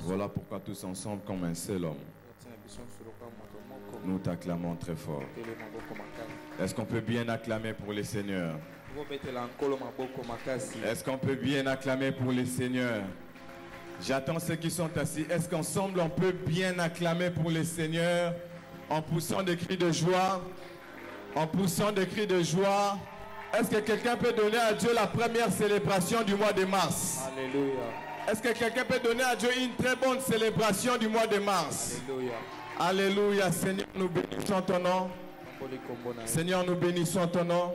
Voilà pourquoi tous ensemble, comme un seul homme, nous t'acclamons très fort. Est-ce qu'on peut bien acclamer pour les seigneurs? Est-ce qu'on peut bien acclamer pour les seigneurs? J'attends ceux qui sont assis. Est-ce qu'ensemble on peut bien acclamer pour les seigneurs en poussant des cris de joie? En poussant des cris de joie. Est-ce que quelqu'un peut donner à Dieu la première célébration du mois de mars? Alléluia. Est-ce que quelqu'un peut donner à Dieu une très bonne célébration du mois de mars? Alléluia. Alléluia. Seigneur, nous bénissons ton nom. Seigneur, nous bénissons ton nom.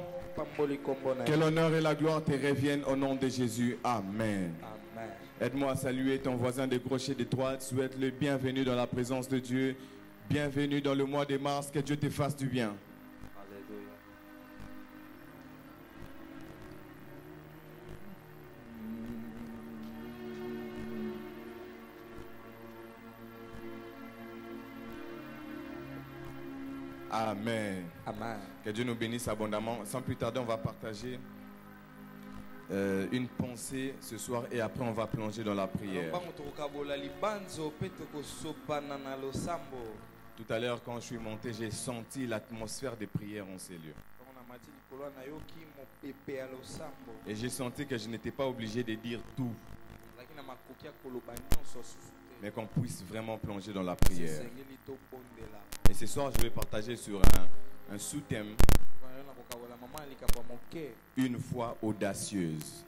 Que l'honneur et la gloire te reviennent au nom de Jésus. Amen. Amen. Aide-moi à saluer ton voisin de gauche et de droite. Souhaite-le bienvenue dans la présence de Dieu. Bienvenue dans le mois de mars. Que Dieu te fasse du bien. Alléluia. Amen. Amen. Que Dieu nous bénisse abondamment. Sans plus tarder, on va partager une pensée ce soir et après on va plonger dans la prière. Tout à l'heure, quand je suis monté, j'ai senti l'atmosphère des prières en ces lieux. Et j'ai senti que je n'étais pas obligé de dire tout, mais qu'on puisse vraiment plonger dans la prière. Et ce soir, je vais partager sur un sous-thème, une foi audacieuse.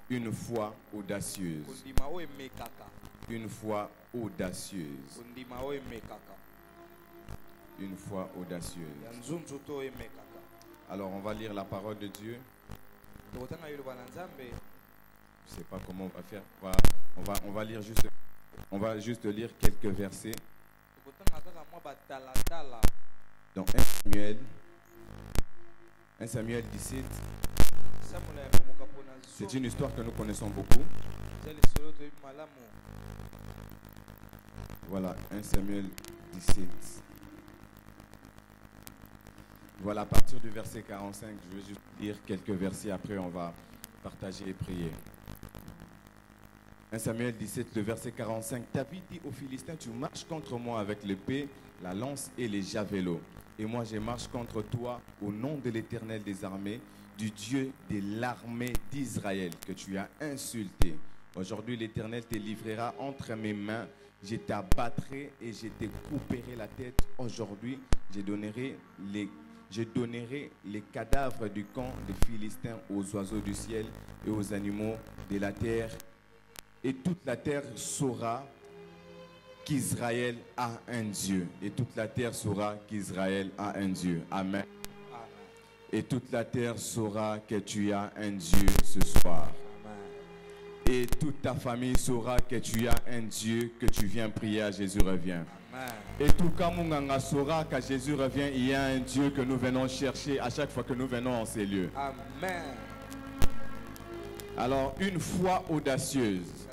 Une foi audacieuse. Une foi audacieuse. Une foi audacieuse. Alors, on va lire la parole de Dieu. Je ne sais pas comment on va faire. On va lire juste. On va juste lire quelques versets. Dans 1 Samuel 17. C'est une histoire que nous connaissons beaucoup. Voilà, 1 Samuel 17. Voilà, à partir du verset 45, je vais juste lire quelques versets, après on va partager et prier. 1 Samuel 17, le verset 45. David dit aux Philistins, tu marches contre moi avec l'épée, la lance et les javelots. Et moi je marche contre toi au nom de l'Éternel des armées, du Dieu de l'armée d'Israël que tu as insulté. Aujourd'hui l'Éternel te livrera entre mes mains. Je t'abattrai et je te couperai la tête. Aujourd'hui je donnerai les cadavres du camp des Philistins aux oiseaux du ciel et aux animaux de la terre. Et toute la terre saura qu'Israël a un Dieu. Et toute la terre saura qu'Israël a un Dieu. Amen. Amen. Et toute la terre saura que tu as un Dieu ce soir. Amen. Et toute ta famille saura que tu as un Dieu, que tu viens prier à Jésus revient. Amen. Et tout Kamunganga saura qu'à Jésus revient, il y a un Dieu que nous venons chercher à chaque fois que nous venons en ces lieux. Amen. Alors, une foi audacieuse.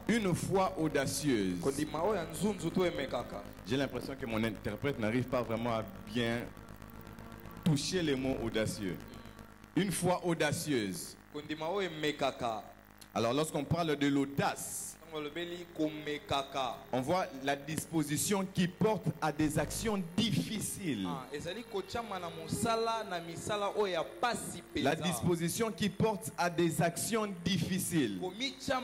Une foi audacieuse. J'ai l'impression que mon interprète n'arrive pas vraiment à bien toucher les mots audacieux. Une foi audacieuse. Alors lorsqu'on parle de l'audace, on voit la disposition qui porte à des actions difficiles. La disposition qui porte à des actions difficiles. Ce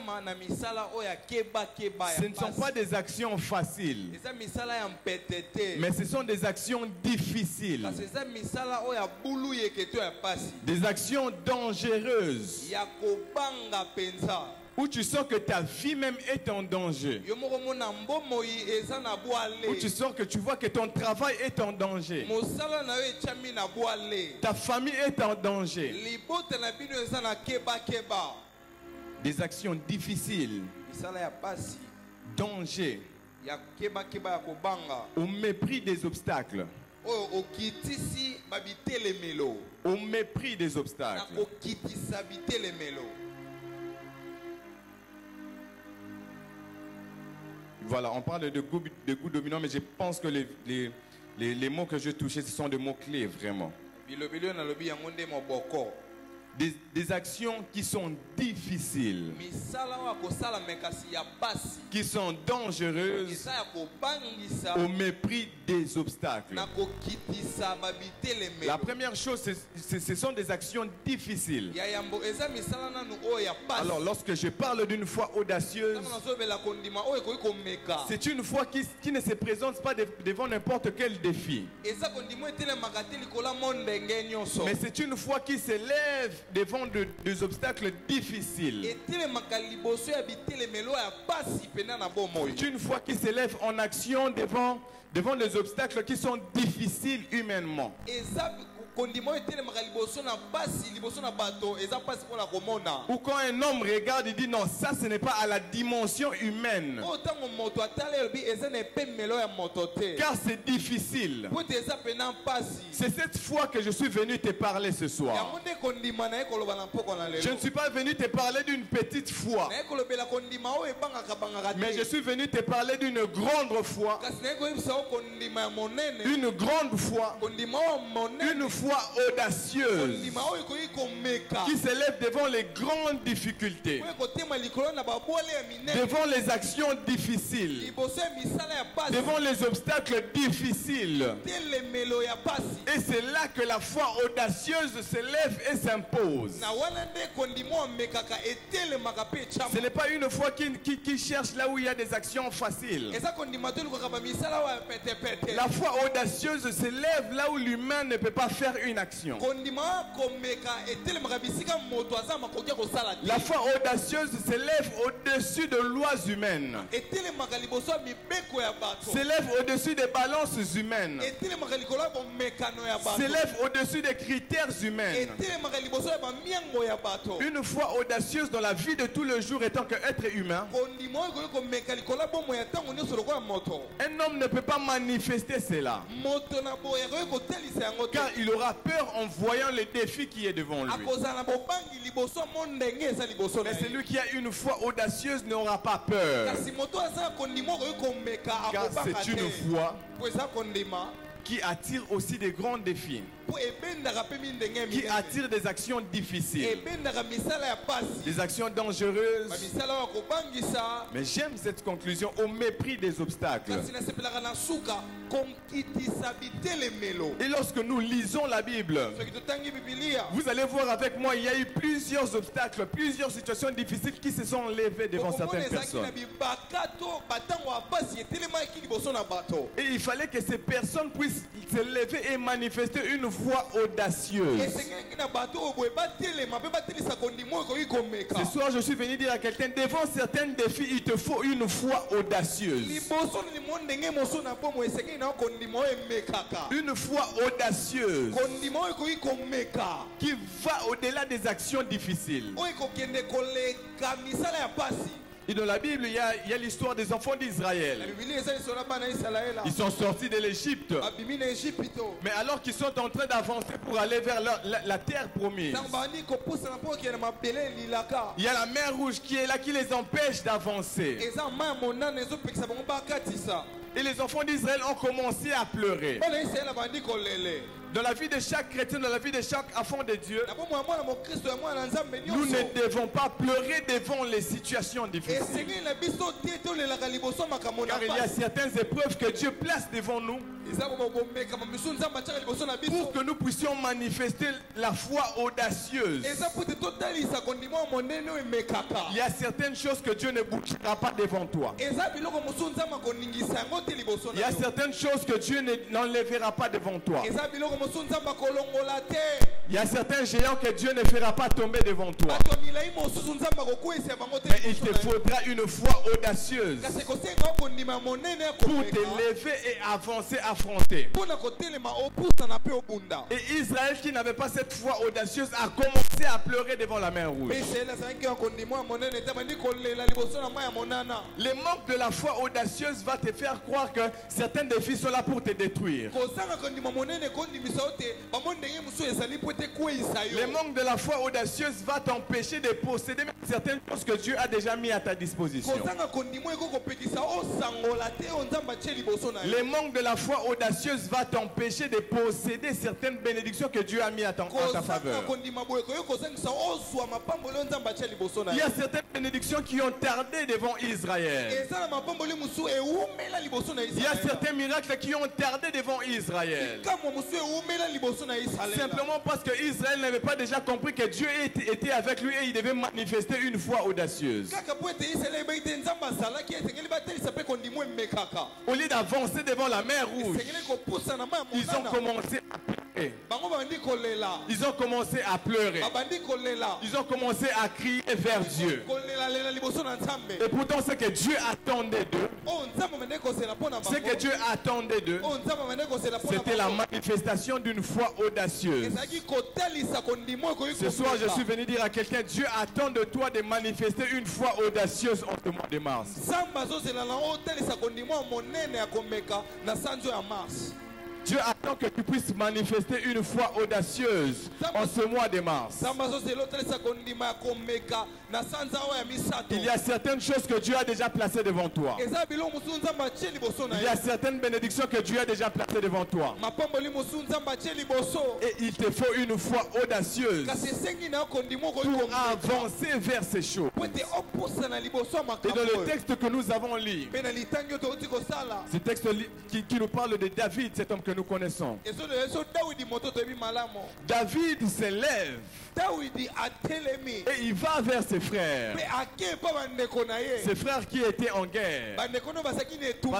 ne sont pas des actions faciles, mais ce sont des actions difficiles. Des actions dangereuses. Où tu sens que ta vie même est en danger. Où tu sens que tu vois que ton travail est en danger. Ta famille est en danger. Des actions difficiles. Danger. Au mépris des obstacles. Au mépris des obstacles. Voilà, on parle de goût dominant, mais je pense que les mots que je touchais, ce sont des mots clés, vraiment. des actions qui sont difficiles, qui sont dangereuses au mépris des obstacles. La première chose, ce sont des actions difficiles. Alors, lorsque je parle d'une foi audacieuse, c'est une foi qui ne se présente pas devant n'importe quel défi. Mais c'est une foi qui s'élève devant des obstacles difficiles. C'est une foi qui s'élève en action devant des obstacles qui sont difficiles humainement. Ou quand un homme regarde, il dit non, ça ce n'est pas à la dimension humaine. Car c'est difficile. C'est cette foi que je suis venu te parler ce soir. Je ne suis pas venu te parler d'une petite foi, mais je suis venu te parler d'une grande foi. Une grande foi. Une foi audacieuse qui s'élève devant les grandes difficultés, devant les actions difficiles, devant les obstacles difficiles. Et c'est là que la foi audacieuse s'élève et s'impose. Ce n'est pas une foi qui cherche là où il y a des actions faciles. La foi audacieuse s'élève là où l'humain ne peut pas faire une action. La foi audacieuse s'élève au-dessus de lois humaines, s'élève au-dessus des balances humaines, s'élève au-dessus des critères humains. Une foi audacieuse dans la vie de tous les jours étant qu'être humain. Un homme ne peut pas manifester cela, car il aura peur en voyant le défi qui est devant lui. Mais celui qui a une foi audacieuse n'aura pas peur, car c'est une foi qui attire aussi des grands défis, qui attire des actions difficiles, des actions dangereuses. Mais j'aime cette conclusion: au mépris des obstacles. Et lorsque nous lisons la Bible, vous allez voir avec moi, il y a eu plusieurs obstacles, plusieurs situations difficiles qui se sont levées devant certaines personnes. Et il fallait que ces personnes puissent se lever et manifester une foi audacieuse. Ce soir, je suis venu dire à quelqu'un, devant certains défis, il te faut une foi audacieuse. Une foi audacieuse qui va au-delà des actions difficiles. Et dans la Bible, il y a l'histoire des enfants d'Israël. Ils sont sortis de l'Égypte. Mais alors qu'ils sont en train d'avancer pour aller vers la terre promise, il y a la mer Rouge qui est là, qui les empêche d'avancer. Et les enfants d'Israël ont commencé à pleurer. Dans la vie de chaque chrétien, dans la vie de chaque enfant de Dieu, nous ne devons pas pleurer devant les situations difficiles. Car il y a certaines épreuves que Dieu place devant nous pour que nous puissions manifester la foi audacieuse. Il y a certaines choses que Dieu ne bougera pas devant toi. Il y a certaines choses que Dieu n'enlèvera pas devant toi. Il y a certains géants que Dieu ne fera pas tomber devant toi. Mais il te faudra une foi audacieuse pour te lever et avancer, affronter. Et Israël, qui n'avait pas cette foi audacieuse, a commencé à pleurer devant la mer Rouge. Le manque de la foi audacieuse va te faire croire que certains défis sont là pour te détruire. Le manque de la foi audacieuse va t'empêcher de posséder même certaines choses que Dieu a déjà mis à ta disposition. Le manque de la foi audacieuse va t'empêcher de posséder certaines bénédictions que Dieu a mis à ta faveur. Il y a certaines bénédictions qui ont tardé devant Israël. Il y a certains miracles qui ont tardé devant Israël. Simplement parce que Israël n'avait pas déjà compris que Dieu était avec lui et il devait manifester une foi audacieuse. Au lieu d'avancer devant la mer Rouge, ils ont commencé à pleurer. Ils ont commencé à pleurer. Ils ont commencé à crier vers Dieu. Et pourtant, ce que Dieu attendait d'eux, c'était la manifestation d'une foi audacieuse. Ce soir, je suis venu dire à quelqu'un, Dieu attend de toi de manifester une foi audacieuse en ce mois de mars. Dieu attend que tu puisses manifester une foi audacieuse en ce mois de mars. Il y a certaines choses que Dieu a déjà placées devant toi. Il y a certaines bénédictions que Dieu a déjà placées devant toi. Et il te faut une foi audacieuse pour avancer vers ces choses. Et dans le texte que nous avons lu, ce texte qui nous parle de David, cet homme que nous connaissons. David se lève et il va vers ses frères. Ses frères qui étaient en guerre. Parce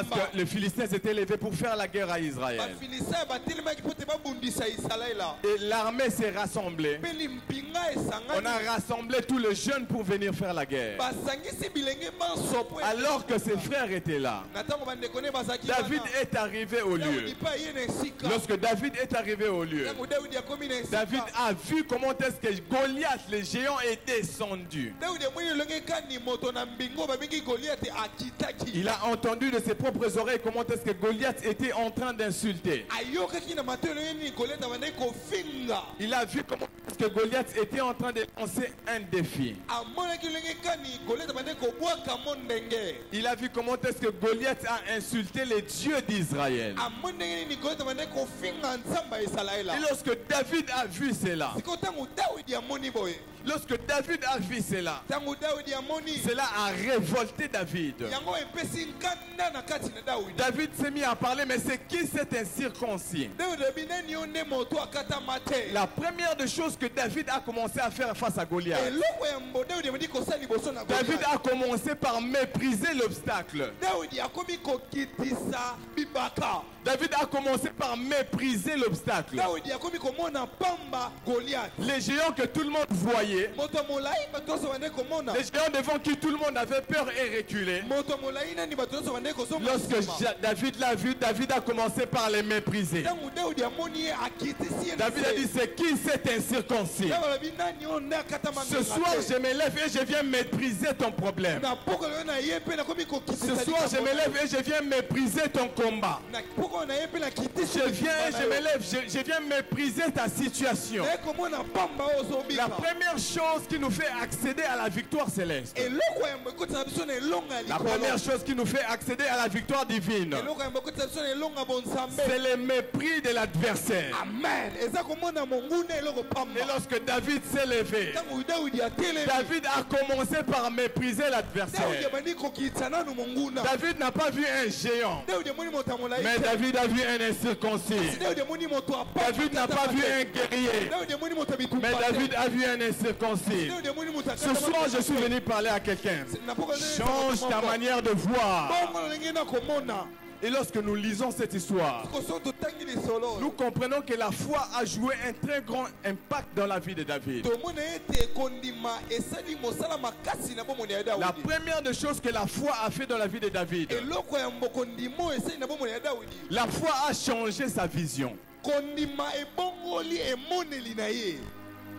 que les Philistins s'étaient levés pour faire la guerre à Israël. Et l'armée s'est rassemblée. On a rassemblé tous les jeunes pour venir faire la guerre. Alors que ses frères étaient là, David est arrivé au lieu. Lorsque David est arrivé au lieu, David a vu comment est-ce que Goliath, le géant, est descendu. Il a entendu de ses propres oreilles comment est-ce que Goliath était en train d'insulter. Il a vu comment est-ce que Goliath était en train de lancer un défi. Il a vu comment est-ce que Goliath a insulté les dieux d'Israël. Et lorsque David a vu cela, cela a révolté David. David s'est mis à parler, mais c'est qui cet incirconcis? La première des choses que David a commencé à faire face à Goliath, David a commencé par mépriser l'obstacle. David a commencé par mépriser l'obstacle. Les géants que tout le monde voyait, les géants devant qui tout le monde avait peur et reculé. Lorsque David l'a vu, David a commencé par les mépriser. David a dit, c'est qui cet incirconcis? Ce soir je me lève et je viens mépriser ton problème. Ce soir je me lève et je viens mépriser ton combat. Je viens et je me lève, je viens mépriser ta situation. La première chose qui nous fait accéder à la victoire céleste, la première chose qui nous fait accéder à la victoire divine, c'est le mépris de l'adversaire. Amen. Et lorsque David s'est levé, David a commencé par mépriser l'adversaire. David n'a pas vu un géant, mais David a vu un incirconcis. David n'a pas vu un guerrier, mais David a vu un incirconcis. Ce soir, je suis venu parler à quelqu'un. Change ta manière de voir. Et lorsque nous lisons cette histoire, nous comprenons que la foi a joué un très grand impact dans la vie de David. La première des choses que la foi a fait dans la vie de David, la foi a changé sa vision.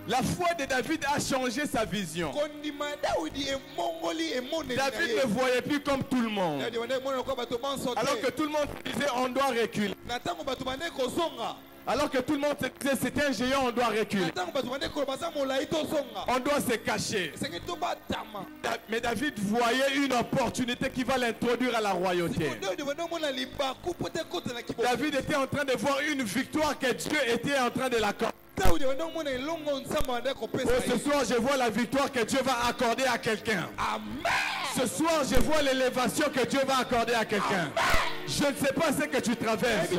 La foi de David a changé sa vision. David ne voyait plus comme tout le monde. Alors que tout le monde disait on doit reculer. Alors que tout le monde se disait c'est un géant, on doit reculer. On doit se cacher. Mais David voyait une opportunité qui va l'introduire à la royauté. David était en train de voir une victoire que Dieu était en train de l'accorder. Ce soir, je vois la victoire que Dieu va accorder à quelqu'un. Ce soir, je vois l'élévation que Dieu va accorder à quelqu'un. Je ne sais pas ce que tu traverses,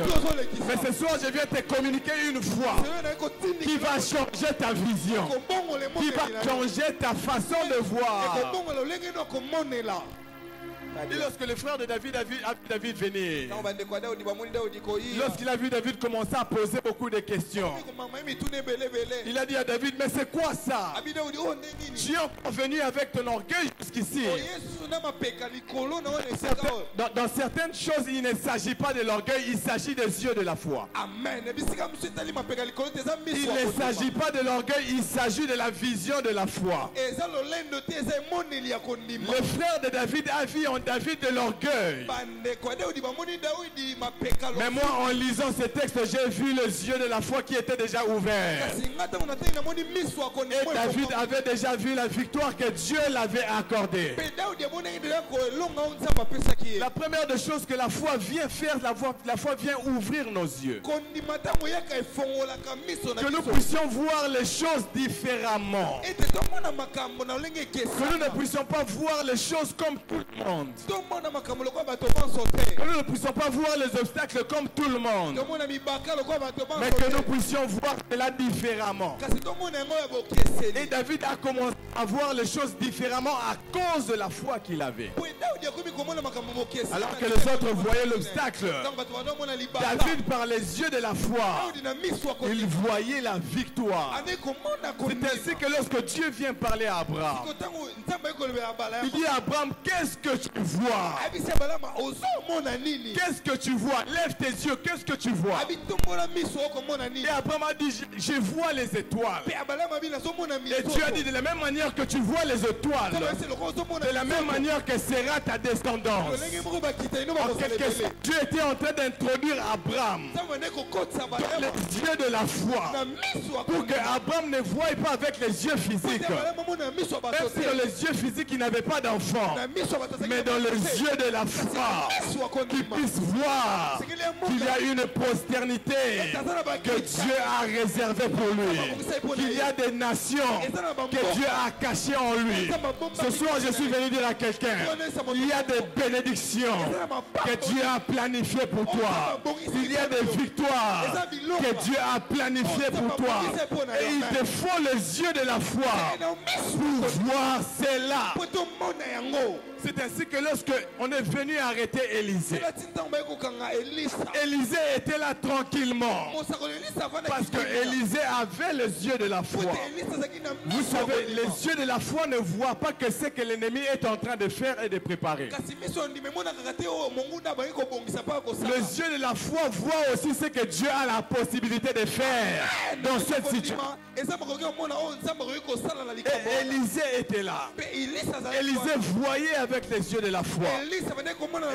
mais ce soir, je viens te communiquer une foi qui va changer ta vision, qui va changer ta façon de voir. Et lorsque le frère de David a vu David venir, lorsqu'il a vu David commencer à poser beaucoup de questions, il a dit à David, mais c'est quoi ça? Tu es encore venu avec ton orgueil jusqu'ici. Dans certaines choses, il ne s'agit pas de l'orgueil, il s'agit des yeux de la foi. Il ne s'agit pas de l'orgueil, il s'agit de la vision de la foi. Le frère de David a vu en David de l'orgueil. Mais moi, en lisant ce texte, j'ai vu les yeux de la foi qui étaient déjà ouverts. Et David avait déjà vu la victoire que Dieu l'avait accordée. La première des choses que la foi vient faire, la foi vient ouvrir nos yeux. Que nous puissions voir les choses différemment. Que nous ne puissions pas voir les choses comme tout le monde. Que nous ne puissions pas voir les obstacles comme tout le monde. Mais que nous puissions voir cela différemment. Et David a commencé à voir les choses différemment à cause de la foi qu'il avait. Alors que les autres voyaient l'obstacle, David, par les yeux de la foi, il voyait la victoire. C'est ainsi que lorsque Dieu vient parler à Abraham, il dit à Abraham, qu'est-ce que tu vois? Qu'est-ce que tu vois? Lève tes yeux, qu'est-ce que tu vois? Et Abraham a dit, je vois les étoiles. Et Dieu a dit, de la même manière que tu vois les étoiles, de la même manière que sera ta descendance. En quelque sorte, Dieu était en train d'introduire Abraham dans les yeux de la foi, pour que Abraham ne voie pas avec les yeux physiques. Même si dans les yeux physiques il n'avait pas d'enfant, mais dans les yeux de la foi, qu'il puisse voir qu'il y a une posternité que Dieu a réservée pour lui, qu'il y a des nations que Dieu a cachées en lui. Ce soir, je suis venu dire à quelqu'un, il y a des bénédictions que Dieu a planifiées pour toi. Il y a des victoires que Dieu a planifiées pour toi. Et il te faut les yeux de la foi pour voir cela. C'est ainsi que lorsque on est venu arrêter Élisée, Élisée était là tranquillement. Parce que Élisée avait les yeux de la foi. Vous savez, les yeux de la foi ne voient pas que ce que l'ennemi est en train de faire et de préparer. Les yeux de la foi voient aussi ce que Dieu a la possibilité de faire dans cette situation. Et Élisée était là. Élisée voyait avec les yeux de la foi.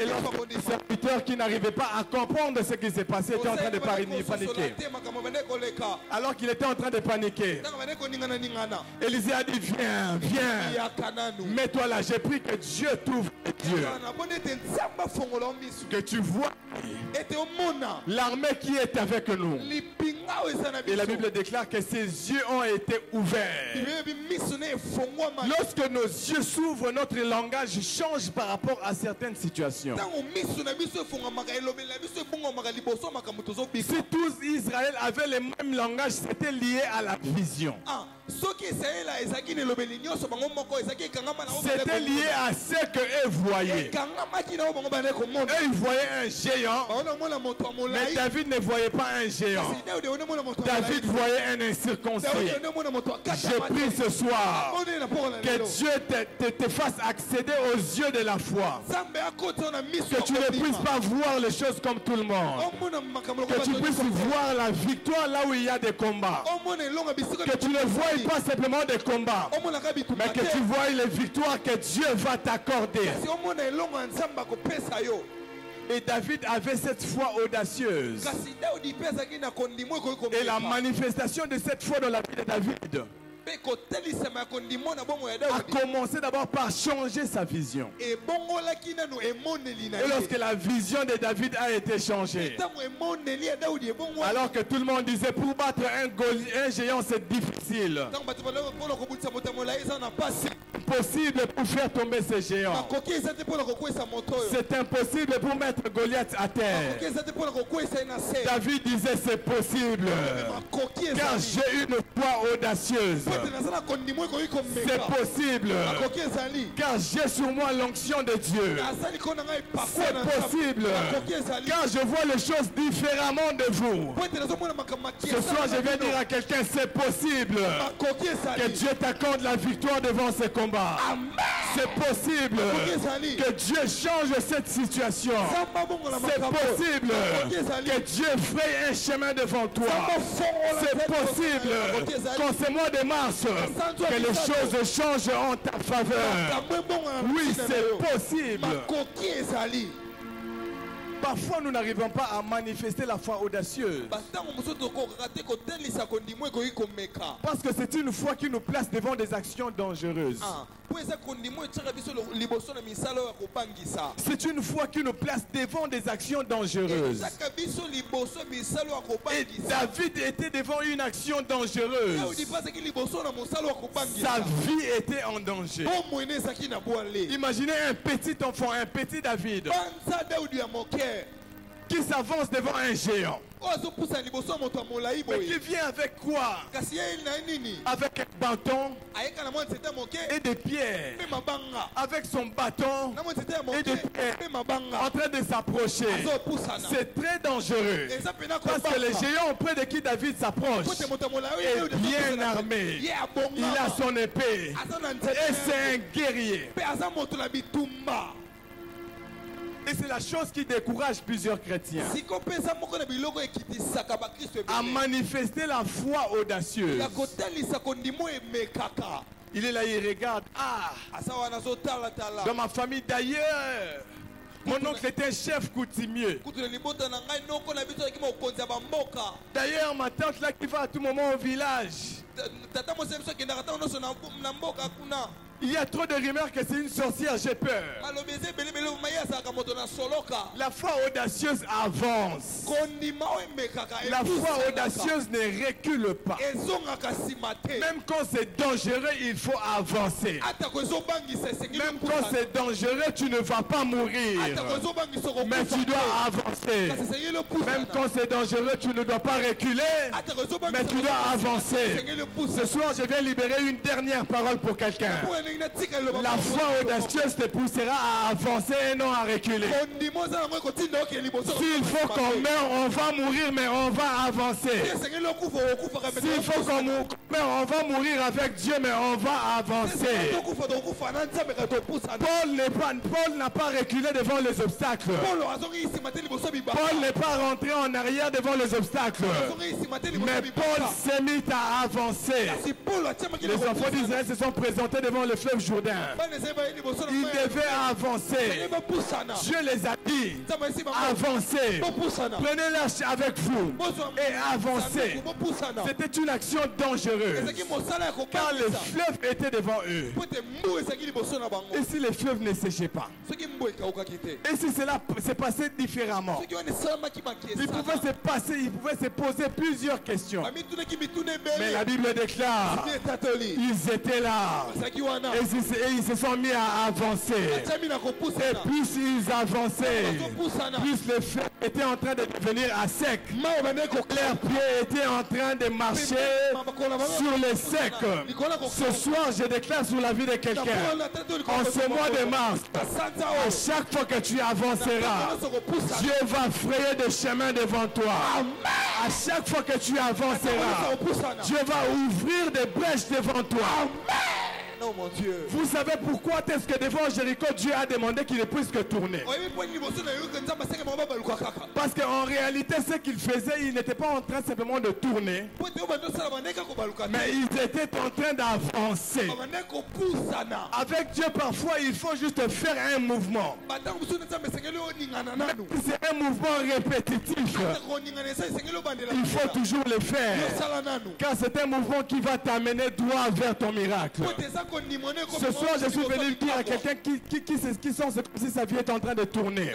Et le serviteur qui n'arrivait pas à comprendre ce qui s'est passé était en train de paniquer. Alors qu'il était en train de paniquer, Élisée a dit, viens, viens, mets-toi là. J'ai pris que Dieu t'ouvre les yeux, que tu vois l'armée qui est avec nous. Et la Bible déclare que ses yeux ont été ouverts. Lorsque nos yeux s'ouvrent, notre langage change par rapport à certaines situations. Si tous Israël avaient le même langage, c'était lié à la vision. C'était lié à ce qu'eux voyaient. Eux, ils voyaient un géant, mais David ne voyait pas un géant. David voyait un incirconcis. Je prie ce soir que Dieu te fasse accéder aux yeux de la foi. Que tu ne puisses pas voir les choses comme tout le monde. Que tu puisses voir la victoire là où il y a des combats. Que tu ne vois pas simplement des combats, mais que tu vois les victoires que Dieu va t'accorder. Et David avait cette foi audacieuse. Et la manifestation de cette foi dans la vie de David a commencé d'abord par changer sa vision. Et lorsque la vision de David a été changée, alors que tout le monde disait pour battre un géant c'est difficile, impossible pour faire tomber ce géant, c'est impossible pour mettre Goliath à terre, David disait c'est possible car j'ai une foi audacieuse. C'est possible car j'ai sur moi l'onction de Dieu. C'est possible car je vois les choses différemment de vous. Ce soir je vais dire à quelqu'un c'est possible que Dieu t'accorde la victoire devant ce combat. C'est possible que Dieu change cette situation. C'est possible que Dieu fraye un chemin devant toi. C'est possible qu'en ce mois de mars que les choses changent en ta faveur. Oui, c'est possible. Parfois, nous n'arrivons pas à manifester la foi audacieuse. Parce que c'est une foi qui nous place devant des actions dangereuses. C'est une foi qui nous place devant des actions dangereuses. Et David était devant une action dangereuse. Sa vie était en danger. Imaginez un petit enfant, un petit David qui s'avance devant un géant. Mais qui vient avec quoi? Avec un bâton et des pierres. Avec son bâton et des pierres en train de s'approcher. C'est très dangereux. Parce que les géants auprès de qui David s'approche est bien armé. Il a son épée. Et c'est un guerrier. Et c'est la chose qui décourage plusieurs chrétiens à manifester la foi audacieuse. Il est là, il regarde. Ah, dans ma famille d'ailleurs, mon oncle était chef coutumier. D'ailleurs, ma tante là qui va à tout moment au village, il y a trop de rumeurs que c'est une sorcière, j'ai peur. La foi audacieuse avance. La foi audacieuse ne recule pas. Même quand c'est dangereux, il faut avancer. Même quand c'est dangereux, tu ne vas pas mourir. Mais tu dois avancer. Même quand c'est dangereux, tu ne dois pas reculer. Mais tu dois avancer. Ce soir, je viens libérer une dernière parole pour quelqu'un. La foi audacieuse te poussera à avancer et non à reculer. S'il faut qu'on meure, on va mourir, mais on va avancer. S'il faut qu'on meure, on va mourir avec Dieu, mais on va avancer. Paul n'a pas reculé devant les obstacles. Paul n'est pas rentré en arrière devant les obstacles. Mais Paul s'est mis à avancer. Les enfants d'Israël se sont présentés devant le fleuve Jourdain. Ils devaient avancer. Dieu les a dit, avancez. Prenez l'arche avec vous et avancez. C'était une action dangereuse car le fleuve était devant eux. Et si le fleuve ne séchait pas? Et si cela s'est passé différemment? Il pouvait se poser plusieurs questions. Mais la Bible déclare, ils étaient là. Et ils se sont mis à avancer. Et plus ils avançaient, plus le fleuve était en train de devenir à sec. Leurs pieds étaient en train de marcher sur le sec. Ce soir, je déclare sur la vie de quelqu'un, en ce mois de mars, à chaque fois que tu avanceras, Dieu va frayer des chemins devant toi. À chaque fois que tu avanceras, Dieu va ouvrir des brèches devant toi. oh mon Dieu. Vous savez pourquoi est-ce que devant Jéricho, Dieu a demandé qu'il ne puisse que tourner? Parce qu'en réalité, ce qu'il faisait, il n'était pas en train simplement de tourner, mais ils étaient en train d'avancer. Avec Dieu, parfois, il faut juste faire un mouvement. C'est un mouvement répétitif. Il faut toujours le faire. Car c'est un mouvement qui va t'amener droit vers ton miracle. Ce soir, je suis venu dire à quelqu'un qui sent c'est comme si sa vie est en train de tourner.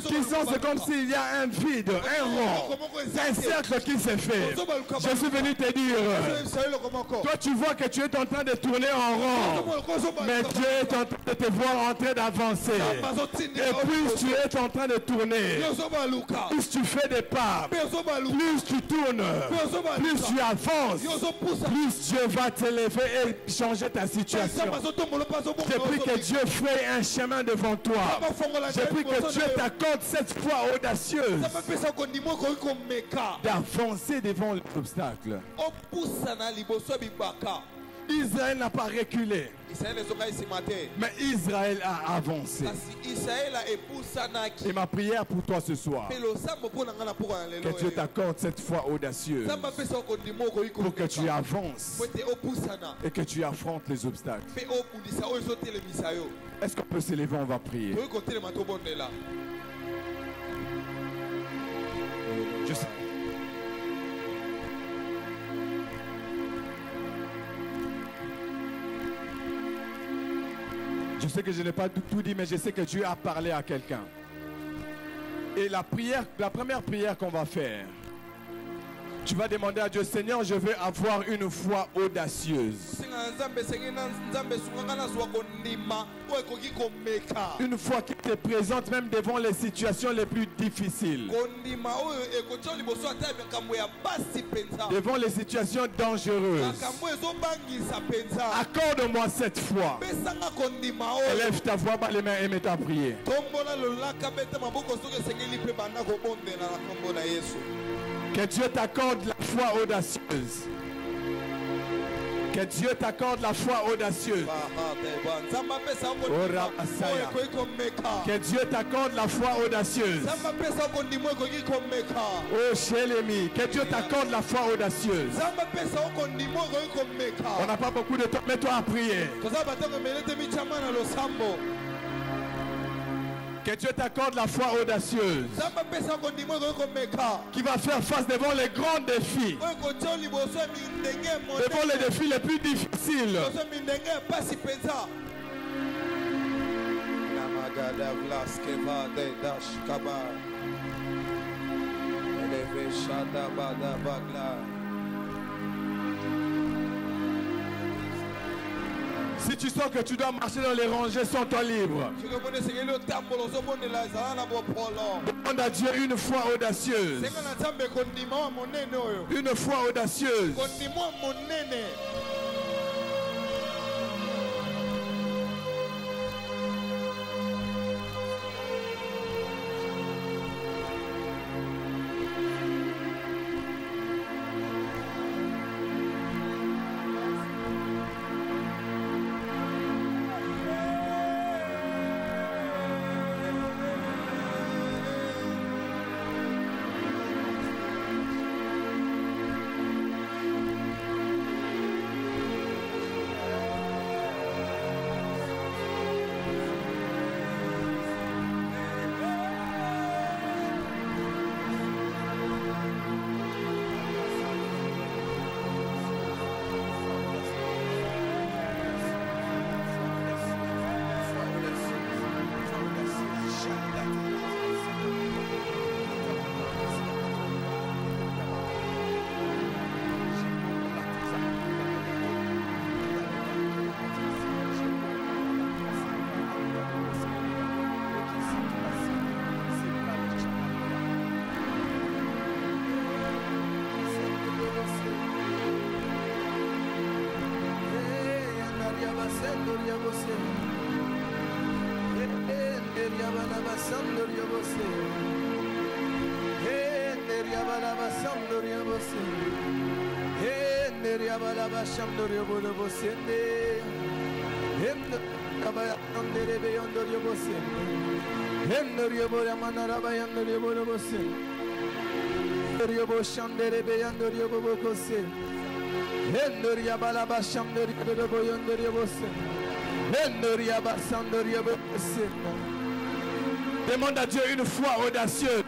Qui sent c'est comme s'il y a un vide, un rond, un cercle qui s'est fait. Je suis venu te dire, toi tu vois que tu es en train de tourner en rond, mais Dieu est en train de te voir en train d'avancer. Et plus tu es en train de tourner, plus tu fais des pas, plus tu tournes, plus tu avances, plus Dieu va t'élever et changer ta situation. Je prie que Dieu ferait un chemin devant toi. Je prie que Dieu t'accorde cette foi audacieuse d'avancer devant les obstacles. Israël n'a pas reculé, mais Israël a avancé. Et ma prière pour toi ce soir, que Dieu t'accorde cette foi audacieuse pour que tu avances et que tu affrontes les obstacles. Est-ce qu'on peut s'élever? On va prier. Je sais que je n'ai pas tout dit, mais je sais que Dieu a parlé à quelqu'un. Et la première prière qu'on va faire, tu vas demander à Dieu, Seigneur, je veux avoir une foi audacieuse. Une foi qui te présente même devant les situations les plus difficiles. Devant les situations dangereuses. Accorde-moi cette foi. Élève ta voix, bas les mains et mets ta prière. Que Dieu t'accorde la foi audacieuse. Que Dieu t'accorde la foi audacieuse. Que Dieu t'accorde la foi audacieuse. Oh Chélémi, que Dieu t'accorde la foi audacieuse. On n'a pas beaucoup de temps, mets-toi à prier. Que Dieu t'accorde la foi audacieuse qui va faire face devant les grands défis, devant les défis les plus difficiles. Si tu sens que tu dois marcher dans les rangées, sens-toi libre. Demande à Dieu une foi audacieuse. Une foi audacieuse. Henderia balaba shamdorio bolobo sende. Kabaya andere be yandorio bosende. Henderio bola manaraba yandorio bolobo sende. Henderio bo shandere be yandorio boboko sende. Henderia balaba shamdorio bolobo yandorio bosende. Henderia basandorio boboko sende. Demande à Dieu une foi audacieuse.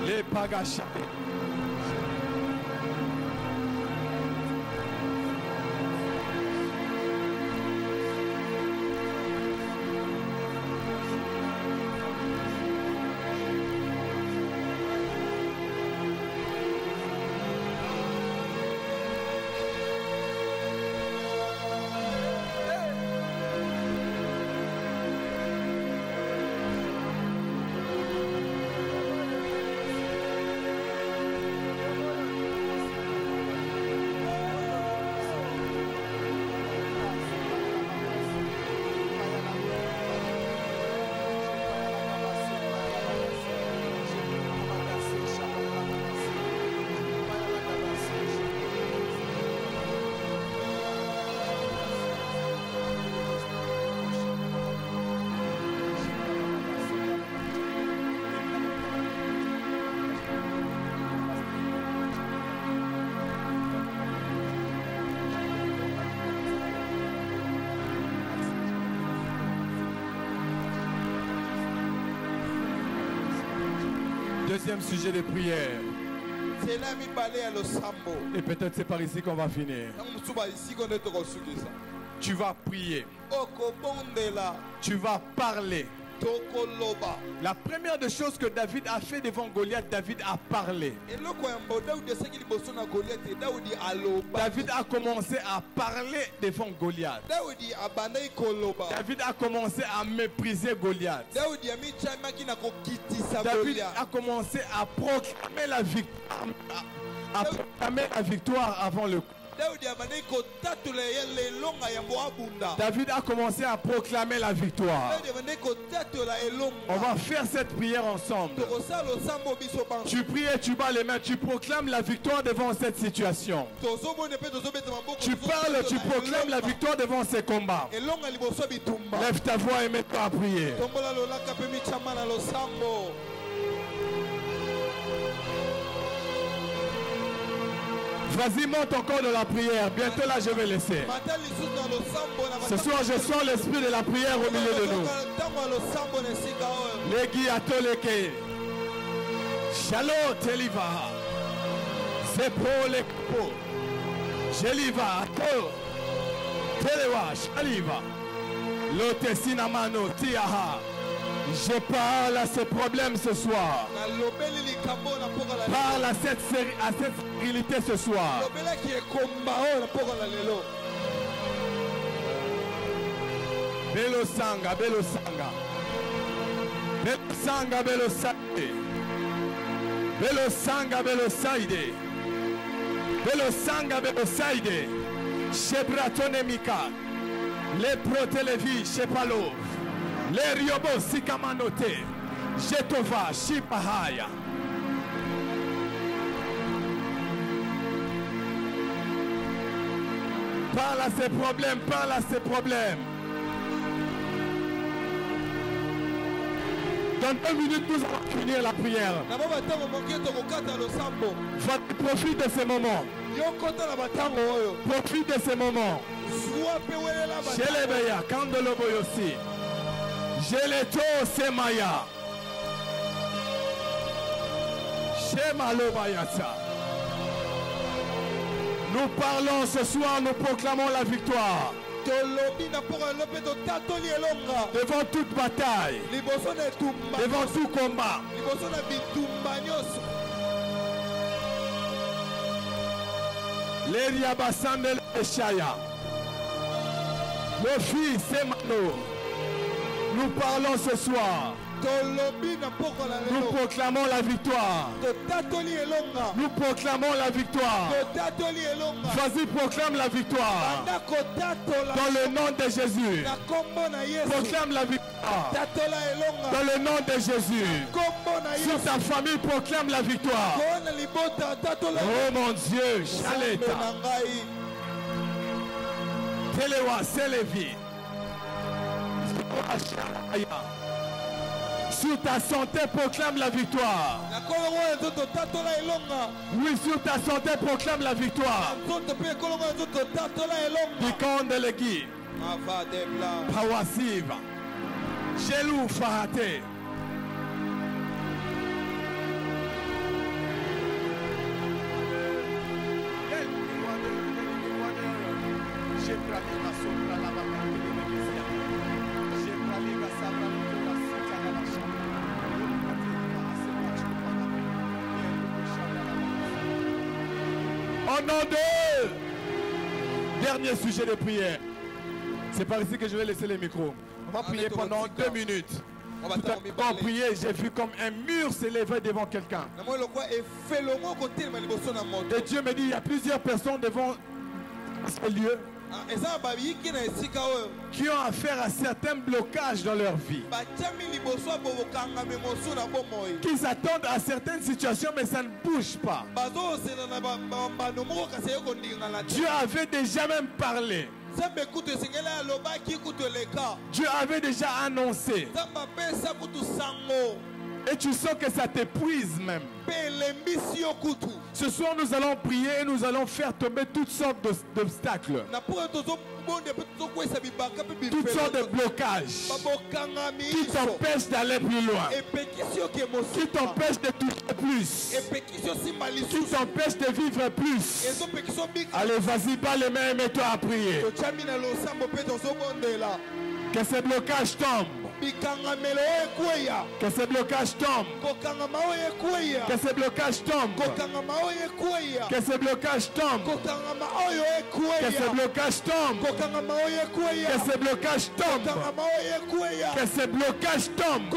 Les pagachas. Deuxième sujet de prière. Et peut-être c'est par ici qu'on va finir. Tu vas prier. Tu vas parler. La première des choses que David a fait devant Goliath, David a parlé. David a commencé à parler devant Goliath. David a commencé à mépriser Goliath. David a commencé à proclamer la victoire avant le coup. David a commencé à proclamer la victoire. On va faire cette prière ensemble. Tu pries et tu bats les mains. Tu proclames la victoire devant cette situation. Tu parles, tu proclames la victoire devant ces combats. Lève ta voix et mets-toi à prier. Vas-y, monte encore de la prière. Bientôt là, je vais laisser. Ce soir, je sens l'esprit de la prière au milieu de nous. Les guillatoleke. Shalom, Teliva. Zepo lekpo. Jeliva, Ato. Telewa, Shaliva. Lote sinamano, Tiaha. Je parle à ce problème ce soir. Parle à cette stérilité ce soir. Belo sanga, belo sanga. Belo sanga, belo saide. Belo sanga, belo saide. Belo sanga, belo saide. Shebratonemika. Le protelevi, Shepalo. Les riobo sikamanote, jetova shipahaya. Parle à ces problèmes, parle à ces problèmes. Dans 2 minutes, nous allons finir la prière. Profite de ces moments. Profite de ces moments. Shelebeya, Kandoloboyosi. Jeleto Semaya. Shemalobayasa. Nous parlons ce soir, nous proclamons la victoire. Devant toute bataille. Devant tout combat. L'Eria Bassandel Eshaya. Le fils Semano. Nous parlons ce soir Nous proclamons la victoire. Nous proclamons la victoire. Vas-y, proclame la victoire. Dans le nom de Jésus. Proclame la victoire. Dans le nom de Jésus. Sur ta famille, proclame la victoire. Oh mon Dieu, Chaleta. Telewa, Selevi. Sur ta santé, proclame la victoire. Oui, sur ta santé, proclame la victoire. Bikon de l'Egi. Pawasiva. Chelou Fahate. Au nom de dernier sujet de prière. C'est par ici que je vais laisser les micros. On va prier pendant 2 minutes. Tout à l'heure, quand on priait, j'ai vu comme un mur s'élever devant quelqu'un. Et Dieu me dit, il y a plusieurs personnes devant ce lieu qui ont affaire à certains blocages dans leur vie, qui s'attendent à certaines situations mais ça ne bouge pas. Dieu avait déjà même parlé. Dieu avait déjà annoncé. Et tu sens que ça t'épuise même. Ce soir, nous allons prier et nous allons faire tomber toutes sortes d'obstacles. Toutes sortes de blocages qui t'empêchent d'aller plus loin, qui t'empêchent de toucher plus, qui t'empêchent de vivre plus. Allez, vas-y, bats les mains et mets-toi à prier. Que ces blocages tombent. Que ces blocages tombent. Que ces blocages tombent. Que ces blocages tombent. Que ces blocages tombent. Que ces blocages tombent. Que ces blocages tombent.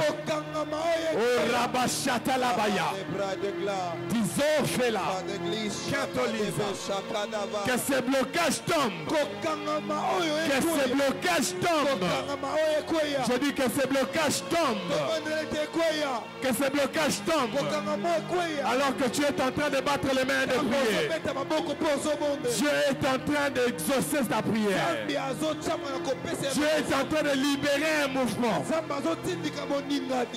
Oh Rabashata Labaya. Disofela. Que ces blocages tombent. Que ces blocages tombent. Je dis que ces blocages tombent. Que ces blocages tombent. Alors que tu es en train de battre les mains et de prier. Dieu est en train d'exaucer ta prière. Dieu est en train de libérer un mouvement.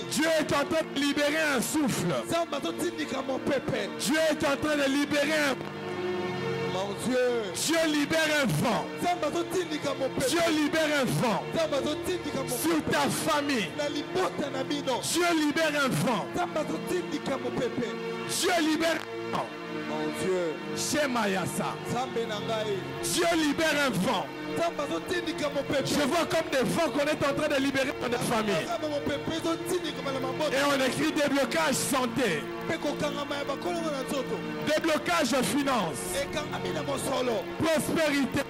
Dieu est en train de libérer un souffle. Dieu est en train de libérer un... Dieu libère un vent. Dieu libère un vent sur ta famille. Dieu libère un vent. Dieu libère un vent. Shema Yassa. Dieu libère un vent. Je vois comme des vents qu'on est en train de libérer dans notre famille. Et on écrit des blocages santé, des blocages finances, prospérité.